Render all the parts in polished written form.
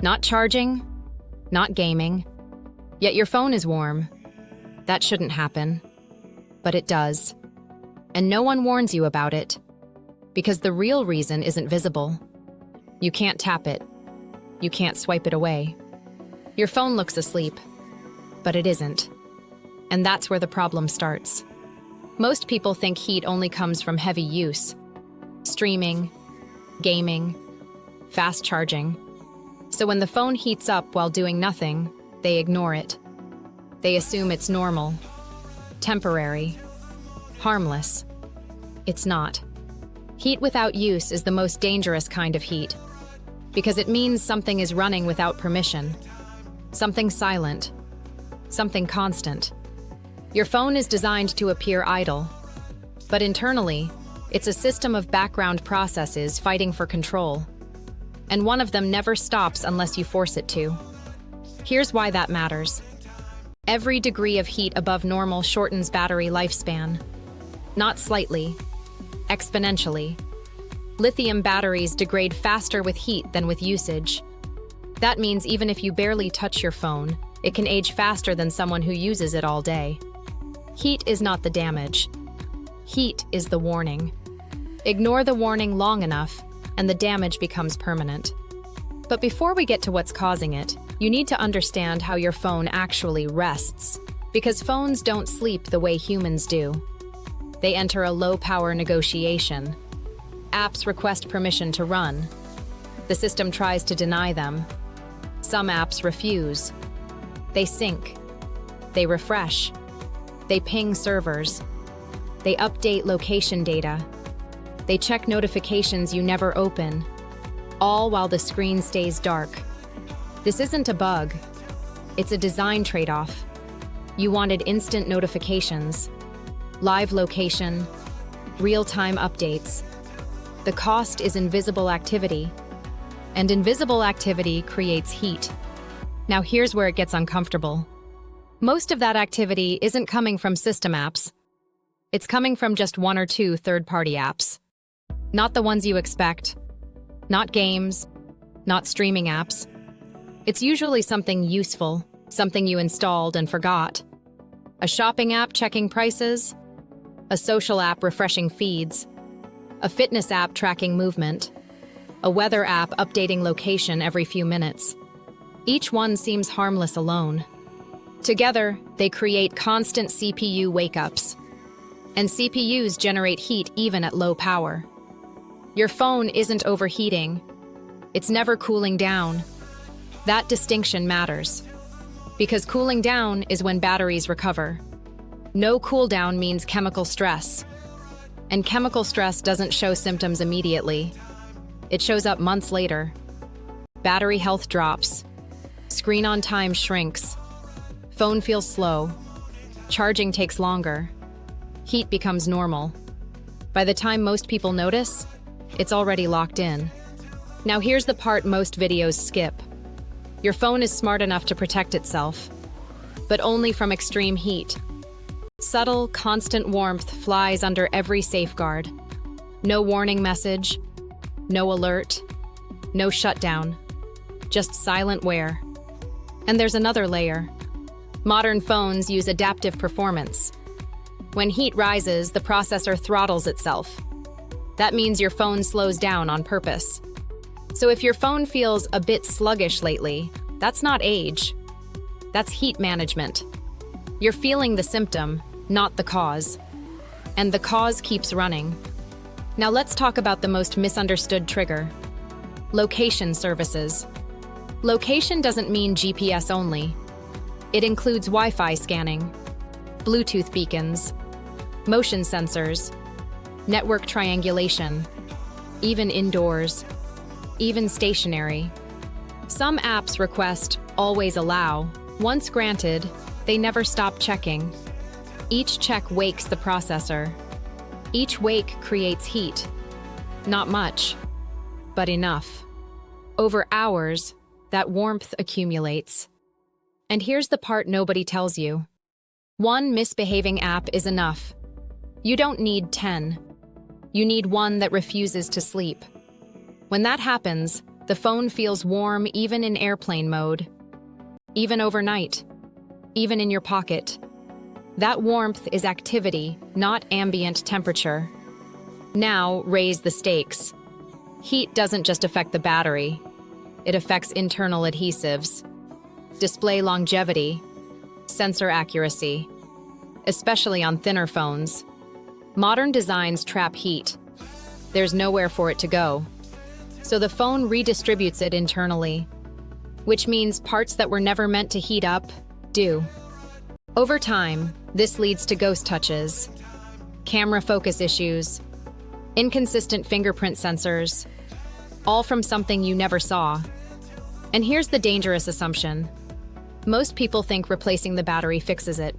Not charging, not gaming, yet your phone is warm. That shouldn't happen, but it does. And no one warns you about it, because the real reason isn't visible. You can't tap it. You can't swipe it away. Your phone looks asleep, but it isn't. And that's where the problem starts. Most people think heat only comes from heavy use. Streaming, gaming, fast charging. So when the phone heats up while doing nothing, they ignore it. They assume it's normal, temporary, harmless. It's not. Heat without use is the most dangerous kind of heat, because it means something is running without permission. Something silent. Something constant. Your phone is designed to appear idle, but internally, it's a system of background processes fighting for control. And one of them never stops unless you force it to. Here's why that matters. Every degree of heat above normal shortens battery lifespan. Not slightly, exponentially. Lithium batteries degrade faster with heat than with usage. That means even if you barely touch your phone, it can age faster than someone who uses it all day. Heat is not the damage. Heat is the warning. Ignore the warning long enough, and the damage becomes permanent. But before we get to what's causing it, you need to understand how your phone actually rests, because phones don't sleep the way humans do. They enter a low-power negotiation. Apps request permission to run. The system tries to deny them. Some apps refuse. They sync. They refresh. They ping servers. They update location data. They check notifications you never open, all while the screen stays dark. This isn't a bug. It's a design trade-off. You wanted instant notifications, live location, real-time updates. The cost is invisible activity, and invisible activity creates heat. Now here's where it gets uncomfortable. Most of that activity isn't coming from system apps. It's coming from just one or two third-party apps. Not the ones you expect. Not games. Not streaming apps. It's usually something useful, something you installed and forgot. A shopping app checking prices. A social app refreshing feeds. A fitness app tracking movement. A weather app updating location every few minutes. Each one seems harmless alone. Together, they create constant CPU wake-ups. And CPUs generate heat even at low power. Your phone isn't overheating. It's never cooling down. That distinction matters. Because cooling down is when batteries recover. No cooldown means chemical stress. And chemical stress doesn't show symptoms immediately. It shows up months later. Battery health drops. Screen on time shrinks. Phone feels slow. Charging takes longer. Heat becomes normal. By the time most people notice, it's already locked in. Now here's the part most videos skip. Your phone is smart enough to protect itself, but only from extreme heat. Subtle, constant warmth flies under every safeguard. No warning message, no alert, no shutdown, just silent wear. And there's another layer. Modern phones use adaptive performance. When heat rises, the processor throttles itself. That means your phone slows down on purpose. So if your phone feels a bit sluggish lately, that's not age. That's heat management. You're feeling the symptom, not the cause. And the cause keeps running. Now let's talk about the most misunderstood trigger. Location services. Location doesn't mean GPS only. It includes Wi-Fi scanning, Bluetooth beacons, motion sensors, network triangulation, even indoors, even stationary. Some apps request always allow. Once granted, they never stop checking. Each check wakes the processor. Each wake creates heat. Not much, but enough. Over hours, that warmth accumulates. And here's the part nobody tells you. One misbehaving app is enough. You don't need 10. You need one that refuses to sleep. When that happens, The phone feels warm even in airplane mode, even overnight, even in your pocket. That warmth is activity, not ambient temperature. Now, raise the stakes. Heat doesn't just affect the battery. It affects internal adhesives, display longevity, sensor accuracy, especially on thinner phones. Modern designs trap heat. There's nowhere for it to go. So the phone redistributes it internally, which means parts that were never meant to heat up do. Over time, this leads to ghost touches, camera focus issues, inconsistent fingerprint sensors, all from something you never saw. And here's the dangerous assumption. Most people think replacing the battery fixes it.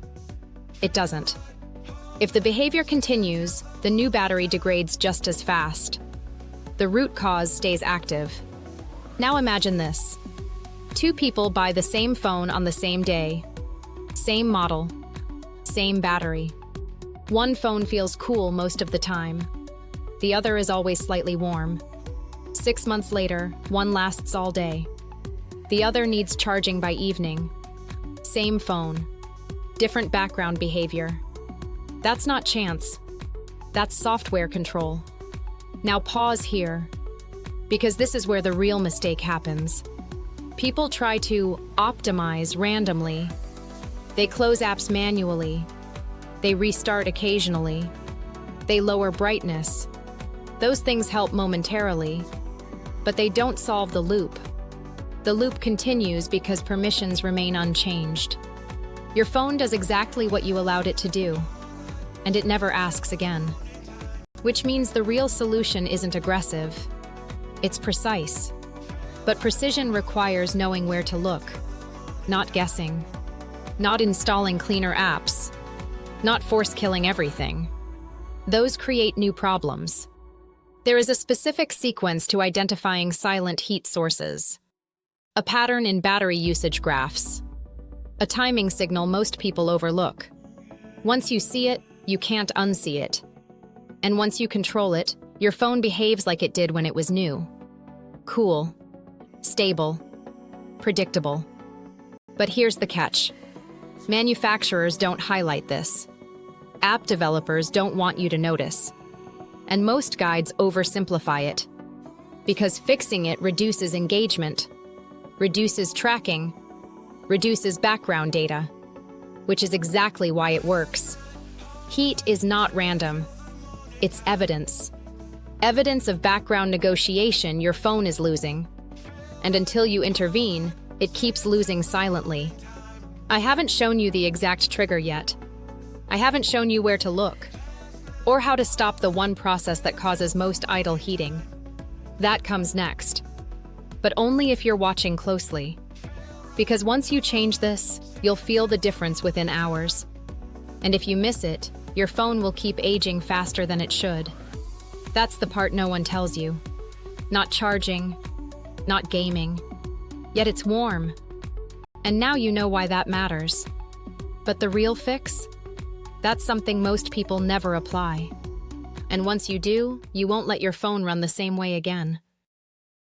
It doesn't. If the behavior continues, the new battery degrades just as fast. The root cause stays active. Now imagine this. Two people buy the same phone on the same day. Same model. Same battery. One phone feels cool most of the time. The other is always slightly warm. 6 months later, one lasts all day. The other needs charging by evening. Same phone. Different background behavior. That's not chance. That's software control. Now pause here, because this is where the real mistake happens. People try to optimize randomly. They close apps manually. They restart occasionally. They lower brightness. Those things help momentarily, but they don't solve the loop. The loop continues because permissions remain unchanged. Your phone does exactly what you allowed it to do, and it never asks again. Which means the real solution isn't aggressive. It's precise. But precision requires knowing where to look, not guessing, not installing cleaner apps, not force-killing everything. Those create new problems. There is a specific sequence to identifying silent heat sources, a pattern in battery usage graphs, a timing signal most people overlook. Once you see it, you can't unsee it. And once you control it, your phone behaves like it did when it was new. Cool, stable, predictable. But here's the catch. Manufacturers don't highlight this. App developers don't want you to notice. And most guides oversimplify it. Because fixing it reduces engagement, reduces tracking, reduces background data, which is exactly why it works. Heat is not random. It's evidence. Evidence of background negotiation your phone is losing. And until you intervene, it keeps losing silently. I haven't shown you the exact trigger yet. I haven't shown you where to look, or how to stop the one process that causes most idle heating. That comes next. But only if you're watching closely. Because once you change this, you'll feel the difference within hours. And if you miss it, your phone will keep aging faster than it should. That's the part no one tells you. Not charging, not gaming. Yet it's warm. And now you know why that matters. But the real fix? That's something most people never apply. And once you do, you won't let your phone run the same way again.